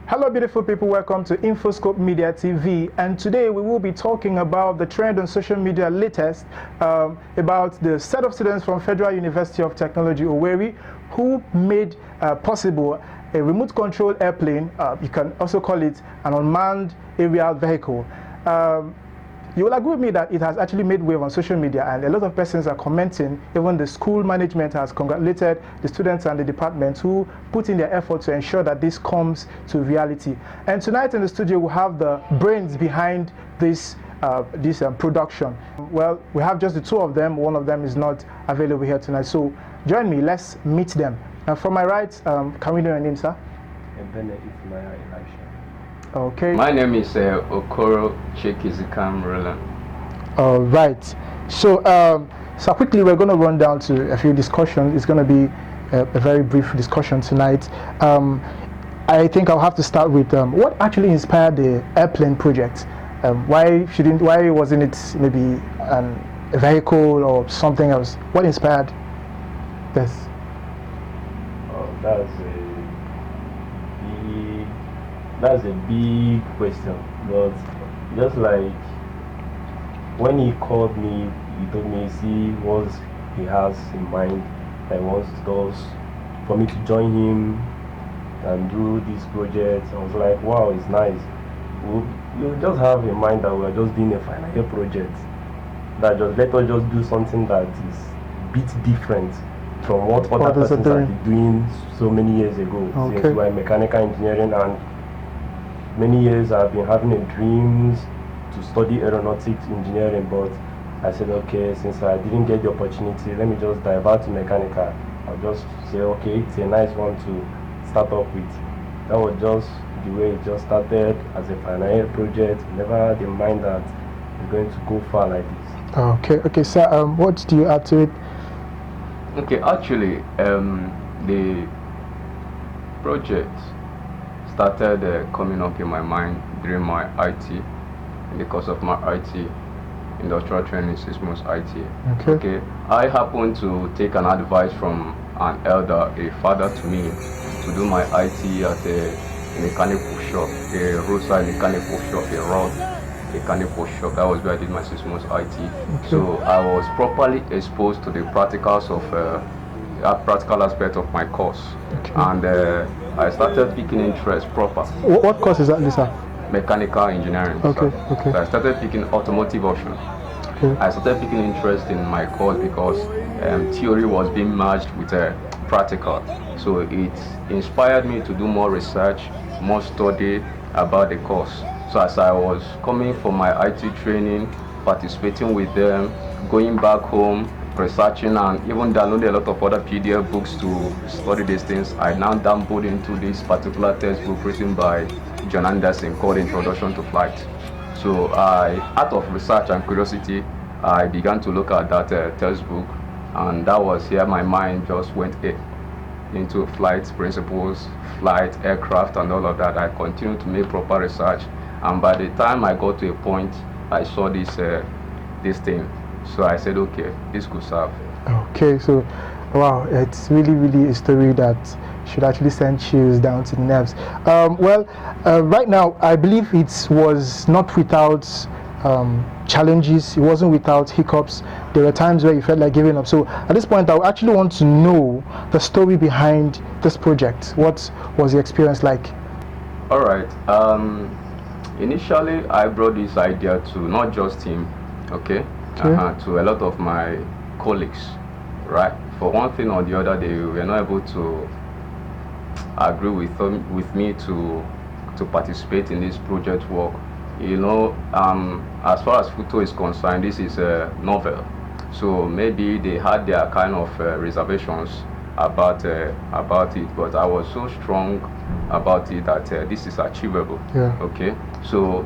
Hello beautiful people, welcome to Infoscope Media TV, and today we will be talking about the trend on social media latest about the set of students from Federal University of Technology Owerri who made possible a remote control airplane. You can also call it an unmanned aerial vehicle. You will agree with me that it has actually made wave on social media, and a lot of persons are commenting. Even the school management has congratulated the students and the department who put in their effort to ensure that this comes to reality. And tonight in the studio we have the brains behind this production. Well, we have just the two of them. One of them is not available here tonight. So join me, let's meet them. And from my right, can we know your name, sir? Ebene, Ifunanya. Okay. My name is Okoro, Chiekezikam. All right. So, so quickly we're going to run down to a few discussions. It's going to be a very brief discussion tonight. I think I'll have to start with what actually inspired the airplane project. Why wasn't it maybe a vehicle or something else? What inspired this? Oh, that's a big question, but just like when he called me, he told me, see what he has in mind, that he wants for me to join him and do this project. I was like, wow, it's nice. You just have in mind that we're just doing a final year project, that just let us just do something that is a bit different from what other persons have been doing so many years ago. Okay. Since we're in mechanical engineering, and many years I've been having a dreams to study aeronautics engineering, but I said, okay, since I didn't get the opportunity, let me just divert to mechanical. I'll just say, okay, it's a nice one to start off with. That was just the way it just started as a final year project. Never had in mind that we're going to go far like this. Okay, sir, what do you add to it? Okay, actually, the project started coming up in my mind during my IT, in the course of my IT, industrial training, 6 months IT. Okay, I happened to take an advice from an elder, a father to me, to do my IT at a mechanical shop, a roadside mechanical shop, a road mechanical shop. That was where I did my 6 months IT. So I was properly exposed to the practicals of practical aspect of my course, and I started picking interest proper. What course is that, Lisa? Mechanical engineering. Okay. So I started picking automotive option. I started picking interest in my course because theory was being merged with practical. So it inspired me to do more research, more study about the course. So as I was coming for my IT training, participating with them, going back home, researching, and even downloading a lot of other PDF books to study these things, I now dabbled into this particular textbook written by John Anderson called Introduction to Flight. So out of research and curiosity, I began to look at that textbook, and that was here my mind just went into flight principles, flight, aircraft, and all of that. I continued to make proper research, and by the time I got to a point, I saw this thing. So I said, okay, this could serve. Okay, so wow, it's really a story that should actually send chills down to the nerves. Right now, I believe it was not without challenges. It wasn't without hiccups. There were times where you felt like giving up. So at this point, I actually want to know the story behind this project. What was the experience like? All right. Initially, I brought this idea to not just him, to a lot of my colleagues, right? For one thing or the other, they were not able to agree with me to participate in this project work. You know, as far as Futo is concerned, this is a novel, so maybe they had their kind of reservations about it, but I was so strong about it that this is achievable. Okay, so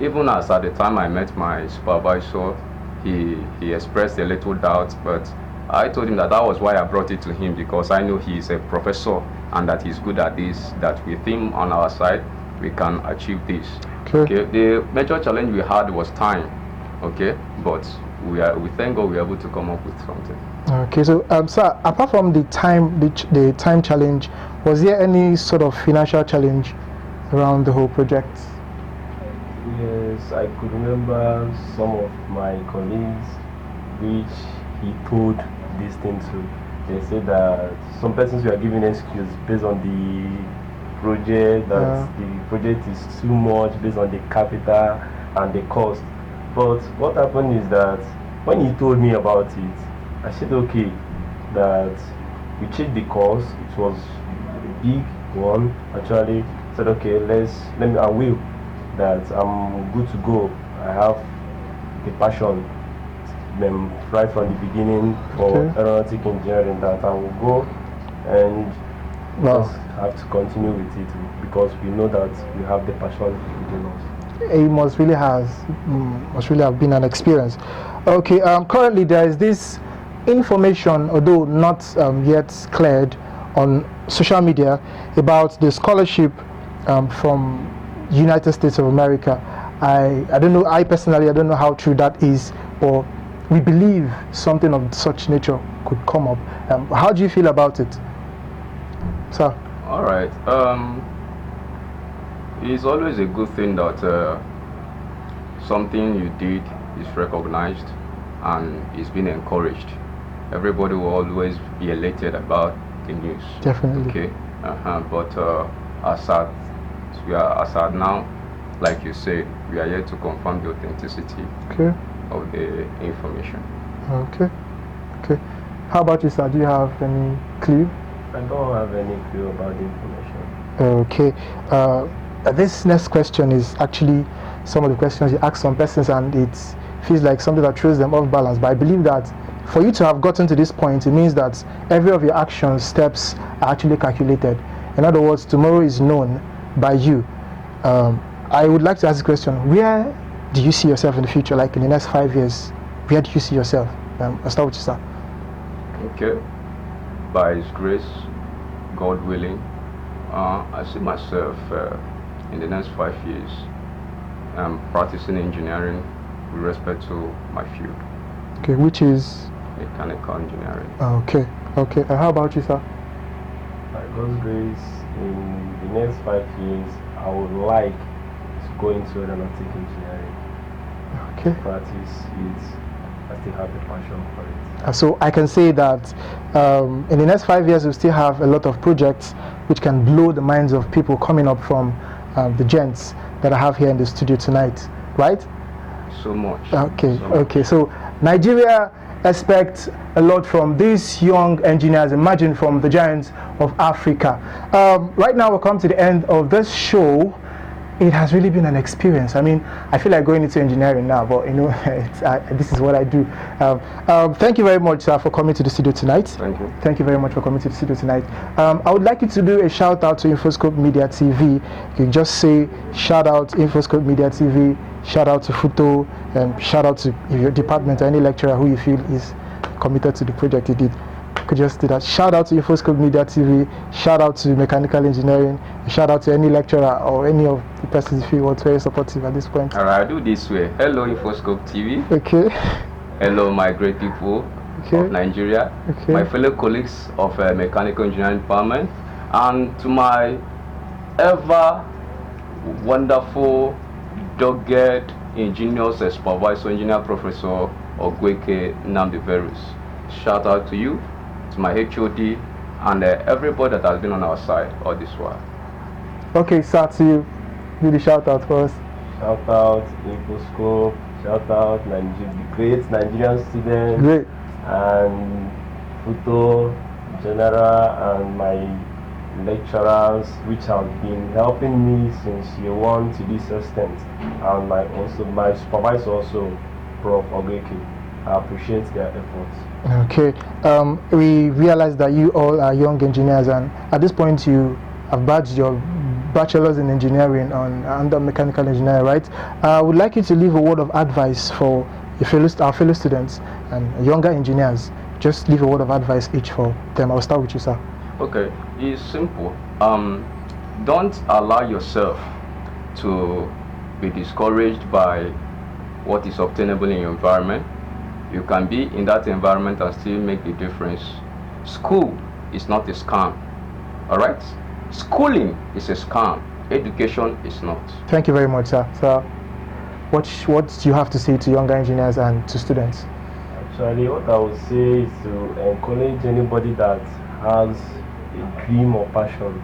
even as at the time I met my supervisor, he expressed a little doubt, but I told him that was why I brought it to him, because I know he is a professor and that he's good at this, that with him on our side we can achieve this. Okay, the major challenge we had was time, but we thank God we were able to come up with something. Okay, so sir, apart from the time challenge, was there any sort of financial challenge around the whole project? Yes, I could remember some of my colleagues which he told this thing to. They said that some persons were giving excuse based on the project, that the project is too much based on the capital and the cost. But what happened is that when he told me about it, I said okay, that we checked the cost. It was a big one actually. Said okay, I will, that I'm good to go. I have the passion right from the beginning for aeronautic engineering, that I will go and just have to continue with it because we know that we have the passion within us. It must really have been an experience. Okay, currently there is this information, although not yet cleared, on social media about the scholarship from United States of America. I don't know, I personally don't know how true that is, or we believe something of such nature could come up. How do you feel about it, sir? All right. It's always a good thing that something you did is recognized and is being encouraged. Everybody will always be elated about the news. Definitely. Okay. But as at now, like you say, we are yet to confirm the authenticity of the information. Okay. How about you, sir? Do you have any clue? I don't have any clue about the information. Okay. This next question is actually some of the questions you ask some persons, and it feels like something that throws them off balance. But I believe that for you to have gotten to this point, it means that every of your action steps are actually calculated. In other words, tomorrow is known by you. I would like to ask the question: where do you see yourself in the future, like in the next 5 years? Where do you see yourself? I'll start with you, sir. Okay. By His grace, God willing, I see myself in the next 5 years practicing engineering with respect to my field. Okay, which is? Mechanical engineering. Okay. And how about you, sir? By God's grace, in the next 5 years, I would like to go into aeronautic engineering. Okay. Practice it. I still have the passion for it. So I can say that in the next 5 years, we'll still have a lot of projects which can blow the minds of people coming up from the gents that I have here in the studio tonight, right? So much. Okay. So Nigeria expects a lot from these young engineers, imagine from the giants of Africa. Right now, we'll come to the end of this show. It has really been an experience. I mean, I feel like going into engineering now, but you know, this is what I do. Thank you very much, sir, for coming to the studio tonight. Thank you. Thank you very much for coming to the studio tonight. I would like you to do a shout out to Infoscope Media TV. You can just say shout out Infoscope Media TV, shout out to Futo, and shout out to your department or any lecturer who you feel is committed to the project you did. Could just do that. Shout out to Infoscope Media TV, shout out to mechanical engineering, shout out to any lecturer or any of the persons you feel very supportive at this point. Alright, I'll do this way. Hello Infoscope TV. Okay. Hello my great people of Nigeria. My fellow colleagues of mechanical engineering department, and to my ever wonderful dogged ingenious supervisor engineer professor Ogweke Namdeverus. Shout out to you, to my HOD, and everybody that has been on our side all this while. Okay, sir, to you. Do the shout out for us. Shout out Infoscope, shout out the great Nigerian students. Great. And Futo, General, and my lecturers, which have been helping me since year 1 to this extent, and my supervisor also, Prof. Ogweke. I appreciate their efforts. Okay. We realize that you all are young engineers, and at this point you have badged your bachelor's in engineering under mechanical engineering, right? I would like you to leave a word of advice for our fellow students and younger engineers. Just leave a word of advice each for them. I'll start with you, sir. Okay, it's simple. Don't allow yourself to be discouraged by what is obtainable in your environment. You can be in that environment and still make the difference. School is not a scam. All right? Schooling is a scam. education is not. Thank you very much, sir. So, what do you have to say to younger engineers and to students? Actually, what I would say is to encourage anybody that has a dream or passion.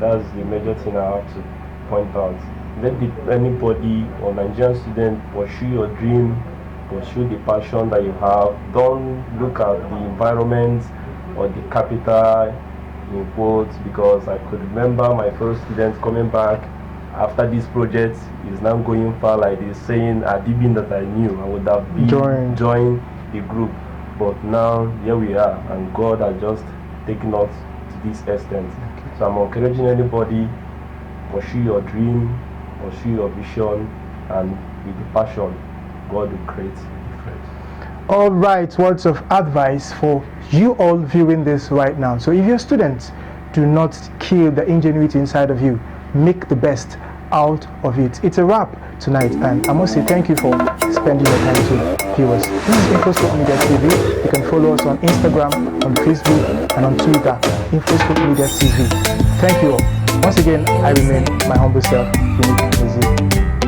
That's the major thing I have to point out. Let anybody or Nigerian student pursue your dream, pursue the passion that you have. Don't look at the environment or the capital in quotes, because I could remember my first student coming back after this project is now going far like this, saying Adibin that I knew I would have been joined the group, but now here we are, and God has just taken us to this extent. So I'm encouraging anybody, pursue your dream, pursue your vision, and with the passion, God will create difference. All right, words of advice for you all viewing this right now. So if you're students, do not kill the ingenuity inside of you. Make the best out of it. It's a wrap tonight, and I must say thank you for spending your time to viewers. This is Infoscope Media TV. You can follow us on Instagram, on Facebook, and on Twitter. Infoscope Media TV. Thank you all. Once again, I remain my humble self, Unique Music.